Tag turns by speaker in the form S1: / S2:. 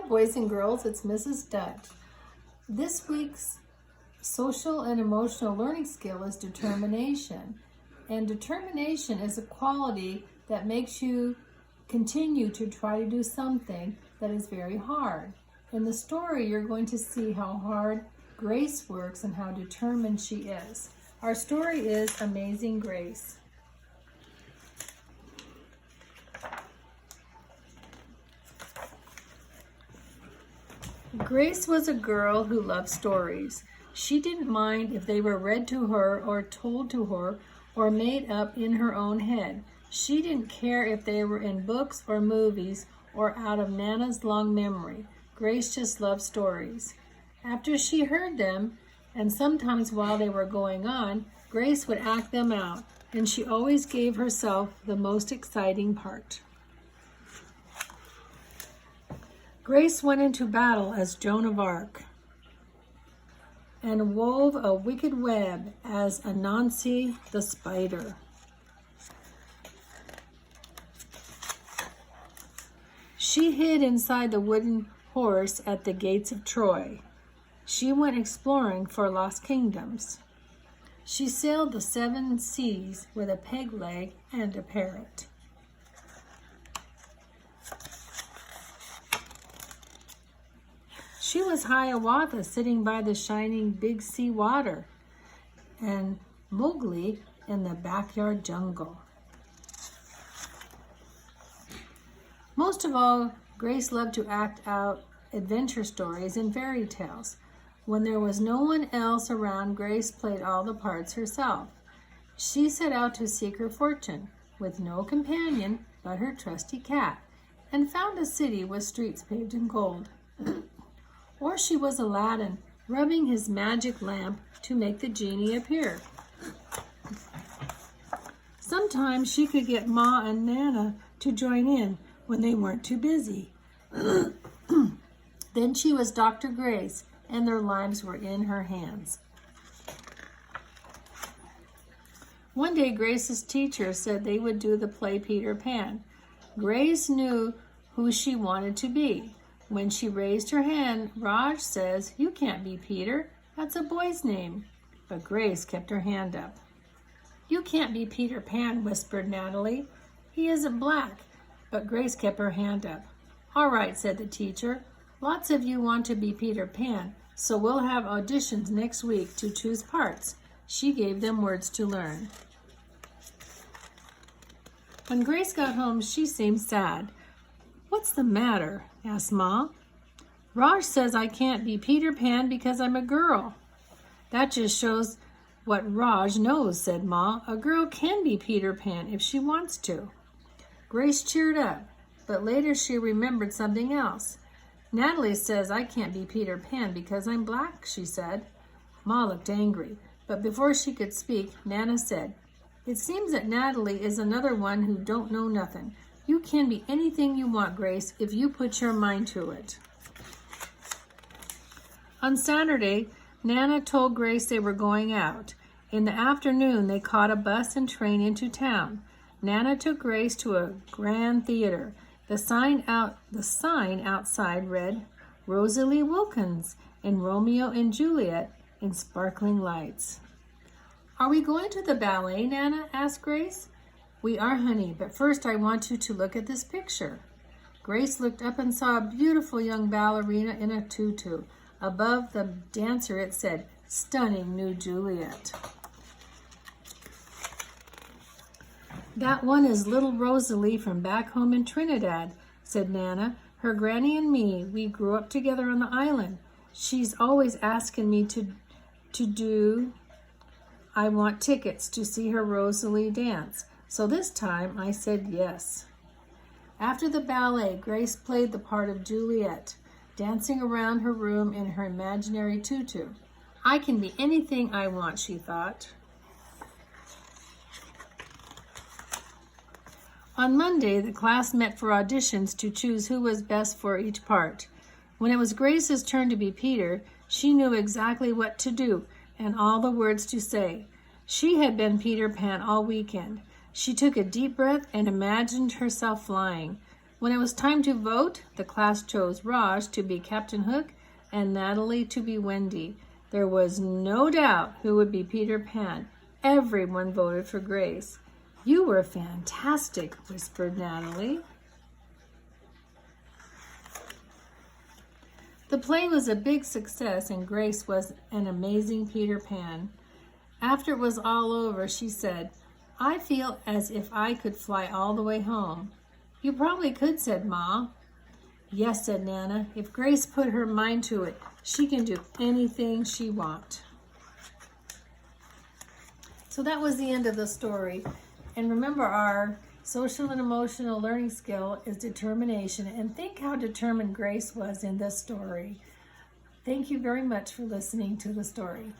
S1: boys and girls, it's Mrs. Doetch. This week's social and emotional learning skill is determination. And determination is a quality that makes you continue to try to do something that is very hard. In the story, you're going to see how hard Grace works and how determined she is. Our story is Amazing Grace. Grace was a girl who loved stories. She didn't mind if they were read to her or told to her or made up in her own head. She didn't care if they were in books or movies or out of Nana's long memory. Grace just loved stories. After she heard them, and sometimes while they were going on, Grace would act them out, and she always gave herself the most exciting part. Grace went into battle as Joan of Arc and wove a wicked web as Anansi the spider. She hid inside the wooden horse at the gates of Troy. She went exploring for lost kingdoms. She sailed the 7 seas with a peg leg and a parrot. She was Hiawatha sitting by the shining big sea water and Mowgli in the backyard jungle. Most of all, Grace loved to act out adventure stories and fairy tales. When there was no one else around, Grace played all the parts herself. She set out to seek her fortune with no companion but her trusty cat and found a city with streets paved in gold. Or she was Aladdin, rubbing his magic lamp to make the genie appear. Sometimes she could get Ma and Nana to join in when they weren't too busy. Then she was Dr. Grace, and their lives were in her hands. One day, Grace's teacher said they would do the play Peter Pan. Grace knew who she wanted to be. When she raised her hand, Raj says, "You can't be Peter. That's a boy's name." But Grace kept her hand up. "You can't be Peter Pan," whispered Natalie. "He isn't black." But Grace kept her hand up. "All right," said the teacher. "Lots of you want to be Peter Pan, so we'll have auditions next week to choose parts." She gave them words to learn. When Grace got home, she seemed sad. "What's the matter?" asked Ma. "Raj says I can't be Peter Pan because I'm a girl." "That just shows what Raj knows," said Ma. "A girl can be Peter Pan if she wants to." Grace cheered up, but later she remembered something else. "Natalie says I can't be Peter Pan because I'm black," she said. Ma looked angry, but before she could speak, Nana said, "It seems that Natalie is another one who don't know nothing. You can be anything you want, Grace, if you put your mind to it." On Saturday, Nana told Grace they were going out. In the afternoon, they caught a bus and train into town. Nana took Grace to a grand theater. The sign outside read, "Rosalie Wilkins in Romeo and Juliet" in sparkling lights. "Are we going to the ballet, Nana?" asked Grace. "We are, honey, but first I want you to look at this picture." Grace looked up and saw a beautiful young ballerina in a tutu. Above the dancer it said, "Stunning New Juliet." "That one is little Rosalie from back home in Trinidad," said Nana. "Her granny and me, we grew up together on the island. She's always asking me I want tickets to see her Rosalie dance. So this time I said yes." After the ballet, Grace played the part of Juliet, dancing around her room in her imaginary tutu. "I can be anything I want," she thought. On Monday, the class met for auditions to choose who was best for each part. When it was Grace's turn to be Peter, she knew exactly what to do and all the words to say. She had been Peter Pan all weekend. She took a deep breath and imagined herself flying. When it was time to vote, the class chose Raj to be Captain Hook and Natalie to be Wendy. There was no doubt who would be Peter Pan. Everyone voted for Grace. You were fantastic, whispered Natalie. The play was a big success and Grace was an amazing Peter Pan. After it was all over, she said, I feel as if I could fly all the way home. You probably could, said Ma. Yes, said Nana. If Grace put her mind to it, she can do anything she wants. So that was the end of the story. And remember, our social and emotional learning skill is determination. And think how determined Grace was in this story. Thank you very much for listening to the story.